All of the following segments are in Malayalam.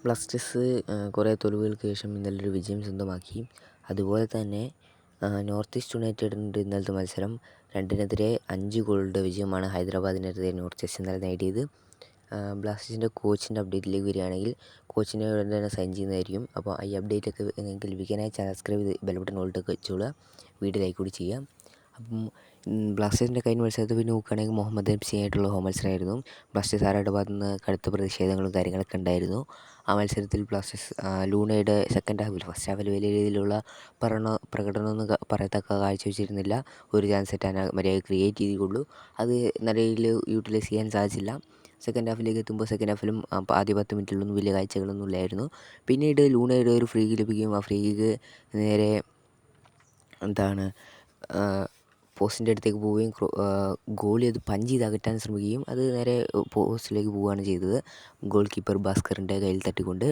ബ്ലാസ്റ്റേഴ്സ് കുറേ തോൽവികൾക്ക് ശേഷം ഇന്നലെ ഒരു വിജയം സ്വന്തമാക്കി. അതുപോലെ തന്നെ നോർത്ത് ഈസ്റ്റ് യുണൈറ്റഡിൻ്റെ ഇന്നലത്തെ മത്സരം 2-നെതിരെ 5 ഗോളുകളുടെ വിജയമാണ് ഹൈദരാബാദിനെതിരെ നോർത്ത് ഈസ്റ്റ് ഇന്നലെ നേടിയത്. ബ്ലാസ്റ്റേഴ്സിൻ്റെ കോച്ചിൻ്റെ അപ്ഡേറ്റിലേക്ക് വരികയാണെങ്കിൽ കോച്ചിനെ ഉടൻ തന്നെ സൈൻ ചെയ്യുന്നതായിരിക്കും. അപ്പോൾ ഈ അപ്ഡേറ്റൊക്കെ നിങ്ങൾക്ക് ലഭിക്കാനായി ചാനൽ സബ്സ്ക്രൈബ് ചെയ്ത് ബെൽബട്ടൺ ഓൾട്ടൊക്കെ വെച്ചോളുക, വീഡിയോ ലൈക്ക് കൂടി ചെയ്യാം. അപ്പം ബ്ലാസ്റ്റേഴ്സിൻ്റെ കഴിഞ്ഞ മത്സരത്തിൽ പിന്നെ നോക്കുകയാണെങ്കിൽ മുഹമ്മദ് എംസി ആയിട്ടുള്ള ഹോം മത്സരമായിരുന്നു. ബ്ലാസ്റ്റേഴ്സ് ആരുടെ ഭാഗത്തു നിന്ന് കടുത്ത പ്രതിഷേധങ്ങളും കാര്യങ്ങളൊക്കെ ഉണ്ടായിരുന്നു. ആ മത്സരത്തിൽ ബ്ലാസ്റ്റേഴ്സ് ലൂണയുടെ സെക്കൻഡ് ഹാഫിൽ, ഫസ്റ്റ് ഹാഫിൽ വലിയ രീതിയിലുള്ള പ്രകടനമൊന്നും പറയത്തക്ക കാഴ്ചവെച്ചിരുന്നില്ല. ഒരു ചാൻസ് സെറ്റാൻ മര്യാദ ക്രിയേറ്റ് ചെയ്തുള്ളൂ. അത് നല്ല രീതിയിൽ യൂട്ടിലൈസ് ചെയ്യാൻ സാധിച്ചില്ല. സെക്കൻഡ് ഹാഫിലേക്ക് എത്തുമ്പോൾ സെക്കൻഡ് ഹാഫിലും ആദ്യ 10 മിനിറ്റിലൊന്നും വലിയ കാഴ്ചകളൊന്നും ഇല്ലായിരുന്നു. പിന്നീട് ലൂണയുടെ ഒരു ഫ്രീ കിക്ക് ലഭിക്കുകയും ആ ഫ്രീ കിക്ക് നേരെ പോസ്റ്റിൻ്റെ അടുത്തേക്ക് പോവുകയും ഗോളി അത് പഞ്ച് ചെയ്ത് അകറ്റാൻ ശ്രമിക്കുകയും അത് നേരെ പോസ്റ്റിലേക്ക് പോവുകയാണ് ചെയ്തത്, ഗോൾ കീപ്പർ ഭാസ്കറിൻ്റെ കയ്യിൽ തട്ടിക്കൊണ്ട്.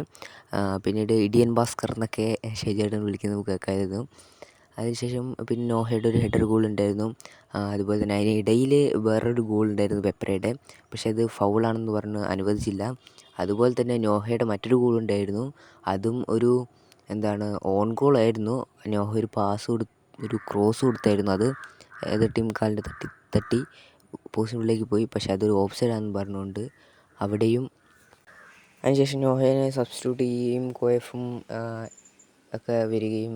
പിന്നീട് ഇടിയൻ ഭാസ്കർ എന്നൊക്കെ ഷെജേട്ടൻ വിളിക്കുന്നത് കേൾക്കായിരുന്നു. അതിനുശേഷം പിന്നെ നോഹയുടെ ഒരു ഹെഡർ ഗോൾ ഉണ്ടായിരുന്നു. അതുപോലെ തന്നെ അതിനിടയിൽ വേറൊരു ഗോൾ ഉണ്ടായിരുന്നു പെപ്പറയുടെ, പക്ഷേ അത് ഫൗളാണെന്ന് പറഞ്ഞ് അനുവദിച്ചില്ല. അതുപോലെ തന്നെ നോഹയുടെ മറ്റൊരു ഗോൾ ഉണ്ടായിരുന്നു. അതും ഒരു ഓൺ ഗോൾ ആയിരുന്നു. നോഹ ഒരു ഒരു ക്രോസ് കൊടുത്തായിരുന്നു. അത് ഏത് ടീം കാലിൻ്റെ തട്ടി പോസ്റ്റിനുള്ളിലേക്ക് പോയി, പക്ഷേ അതൊരു ഓഫ് സൈഡാണെന്ന് പറഞ്ഞുകൊണ്ട് അവിടെയും. അതിനുശേഷം നോഹയെ സബ്സ്റ്റിറ്റ്യൂട്ട് ചെയ്യുകയും കോയഫും ഒക്കെ വരികയും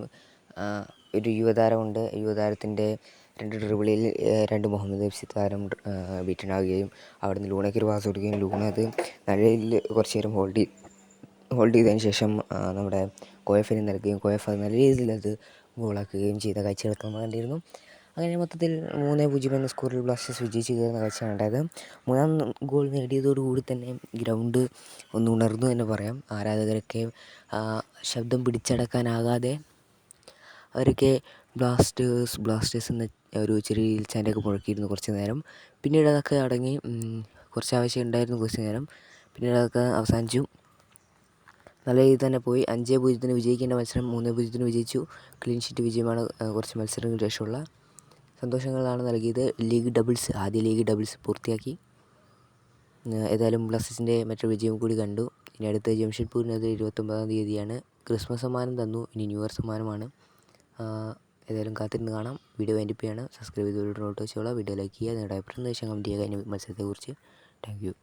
ഒരു യുവതാരമുണ്ട്, യുവതാരത്തിൻ്റെ 2 ഡ്രിബിളിൽ 2 മുഹമ്മദ് എഫ്സി താരം ബീറ്റനാവുകയും അവിടെ നിന്ന് ലൂണയ്ക്ക് ഒരു പാസ് കൊടുക്കുകയും ലൂണ അത് നല്ല രീതിയിൽ കുറച്ച് നേരം ഹോൾഡ് ചെയ്തതിന് ശേഷം നമ്മുടെ കോയഫിന് നൽകുകയും കോയഫ് അത് നല്ല രീതിയിൽ അത് ഗോളാക്കുകയും ചെയ്ത കാഴ്ചകളൊക്കെ നമ്മൾ കണ്ടിരുന്നു. അങ്ങനെ മൊത്തത്തിൽ 3-0 എന്ന സ്കോറിൽ ബ്ലാസ്റ്റേഴ്സ് വിജയിച്ച് കയറുന്ന കാഴ്ചയാണ് ഉണ്ടായത്. 3-ാം ഗോൾ നേടിയതോടുകൂടി തന്നെ ഗ്രൗണ്ട് ഒന്ന് ഉണർന്നു എന്ന് പറയാം. ആരാധകരൊക്കെ ശബ്ദം പിടിച്ചടക്കാനാകാതെ അവരൊക്കെ ബ്ലാസ്റ്റേഴ്സ് എന്ന ഒരു ചെറിയ ചാൻ്റെയൊക്കെ മുഴക്കിയിരുന്നു കുറച്ച് നേരം. പിന്നീട് അതൊക്കെ അടങ്ങി, കുറച്ച് ആവശ്യം ഉണ്ടായിരുന്നു കുറച്ച് നേരം. പിന്നീട് അതൊക്കെ അവസാനിച്ചു. നല്ല രീതിയിൽ തന്നെ പോയി. 5-0 വിജയിക്കേണ്ട മത്സരം 3-0 വിജയിച്ചു. ക്ലീൻ ഷീറ്റ് വിജയമാണ് കുറച്ച് മത്സരങ്ങൾക്ക് ശേഷമുള്ള സന്തോഷങ്ങളാണ് നൽകിയത്. ആദ്യ ലീഗ് ഡബിൾസ് പൂർത്തിയാക്കി. ഏതായാലും ബ്ലാസ്റ്റേഴ്സിൻ്റെ മറ്റൊരു വിജയം കൂടി കണ്ടു. ഇനി അടുത്ത ജംഷഡ്പൂരിനത് 29-ാം തീയതിയാണ്. ക്രിസ്മസ് സമ്മാനം തന്നു, ഇനി ന്യൂ ഇയർ സമ്മാനമാണ്. ഏതായാലും കാത്തിരുന്ന് കാണാം. വീഡിയോ വൈൻഡപ്പ് ചെയ്യാണ്. സബ്സ്ക്രൈബ് ചെയ്ത് നോട്ട് വെച്ചോളാം, വീഡിയോ ലൈക്ക് ചെയ്യുക, നിങ്ങളുടെ അഭിപ്രായം നിർദ്ദേശം കമൻറ്റ് ചെയ്യുക. മത്സരത്തെക്കുറിച്ച്. Thank U.